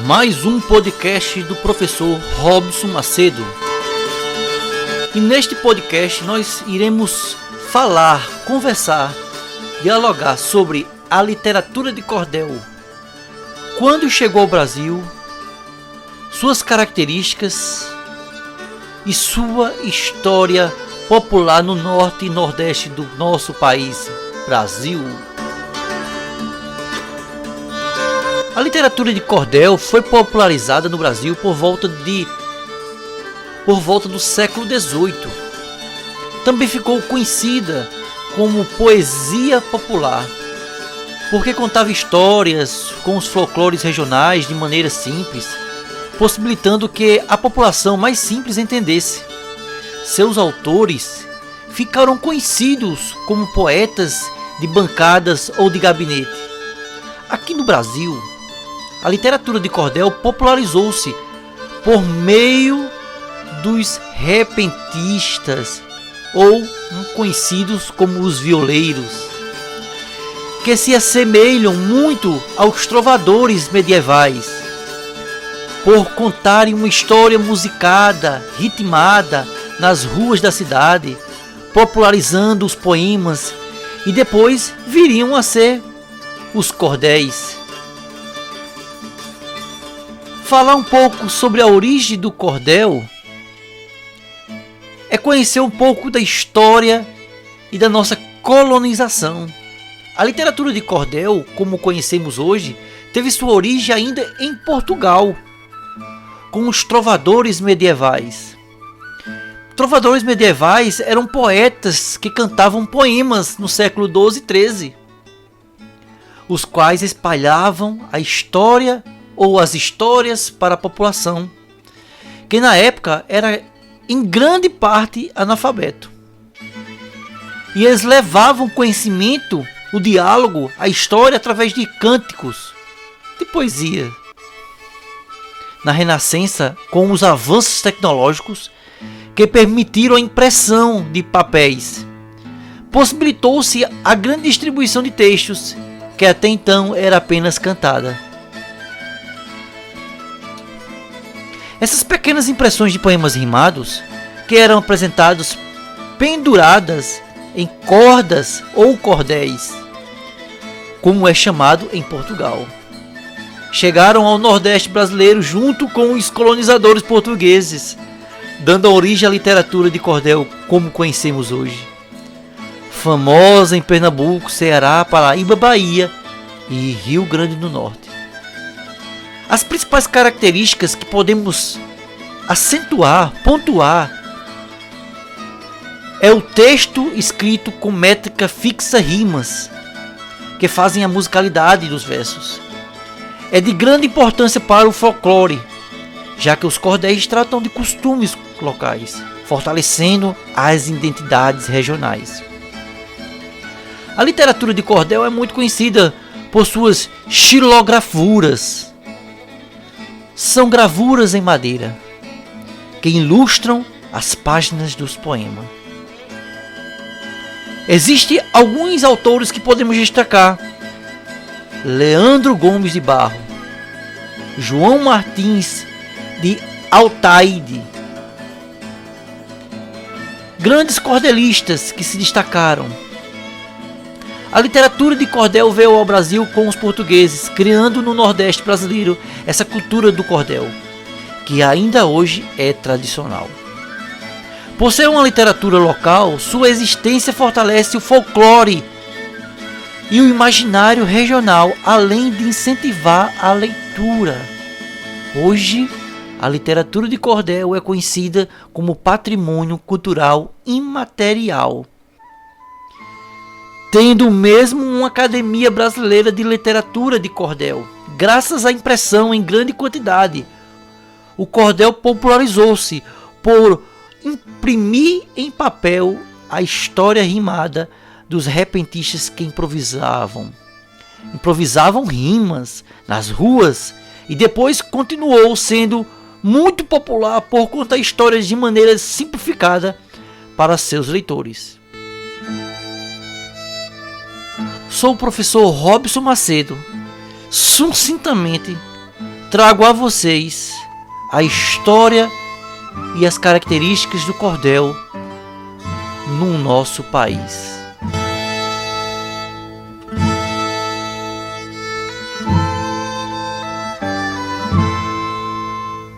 mais um podcast do professor Robson Macedo. E neste podcast nós iremos falar, conversar, dialogar sobre a literatura de cordel, quando chegou ao Brasil, suas características e sua história popular no norte e nordeste do nosso país, Brasil. A literatura de cordel foi popularizada no Brasil por volta do século XVIII. Também ficou conhecida como poesia popular, porque contava histórias com os folclores regionais de maneira simples, possibilitando que a população mais simples entendesse. Seus autores ficaram conhecidos como poetas de bancadas ou de gabinete. Aqui no Brasil, a literatura de cordel popularizou-se por meio dos repentistas, ou conhecidos como os violeiros, que se assemelham muito aos trovadores medievais, por contarem uma história musicada, ritmada nas ruas da cidade, popularizando os poemas, e depois viriam a ser os cordéis. Falar um pouco sobre a origem do cordel é conhecer um pouco da história e da nossa colonização. A literatura de cordel, como conhecemos hoje, teve sua origem ainda em Portugal, com os trovadores medievais. Trovadores medievais eram poetas que cantavam poemas no século XII e XIII, os quais espalhavam a história ou as histórias para a população, que na época era em grande parte analfabeto. E eles levavam conhecimento, o diálogo, a história através de cânticos, de poesia. Na Renascença, com os avanços tecnológicos que permitiram a impressão de papéis, possibilitou-se a grande distribuição de textos, que até então era apenas cantada. Essas pequenas impressões de poemas rimados, que eram apresentados penduradas em cordas ou cordéis, como é chamado em Portugal, chegaram ao Nordeste brasileiro junto com os colonizadores portugueses, dando origem à literatura de cordel como conhecemos hoje, famosa em Pernambuco, Ceará, Paraíba, Bahia e Rio Grande do Norte. As principais características que podemos acentuar, pontuar, é o texto escrito com métrica fixa, rimas, que fazem a musicalidade dos versos. É de grande importância para o folclore, já que os cordéis tratam de costumes locais, fortalecendo as identidades regionais. A literatura de cordel é muito conhecida por suas xilografuras. São gravuras em madeira que ilustram as páginas dos poemas. Existem alguns autores que podemos destacar: Leandro Gomes de Barro, João Martins de Altaide, grandes cordelistas que se destacaram. A literatura de cordel veio ao Brasil com os portugueses, criando no Nordeste brasileiro essa cultura do cordel, que ainda hoje é tradicional. Por ser uma literatura local, sua existência fortalece o folclore e o imaginário regional, além de incentivar a leitura. Hoje, a literatura de cordel é conhecida como patrimônio cultural imaterial, tendo mesmo uma Academia Brasileira de Literatura de Cordel. Graças à impressão em grande quantidade, o cordel popularizou-se por imprimir em papel a história rimada dos repentistas que improvisavam rimas nas ruas, e depois continuou sendo muito popular por contar histórias de maneira simplificada para seus leitores. Sou o professor Robson Macedo, sucintamente trago a vocês a história e as características do cordel no nosso país.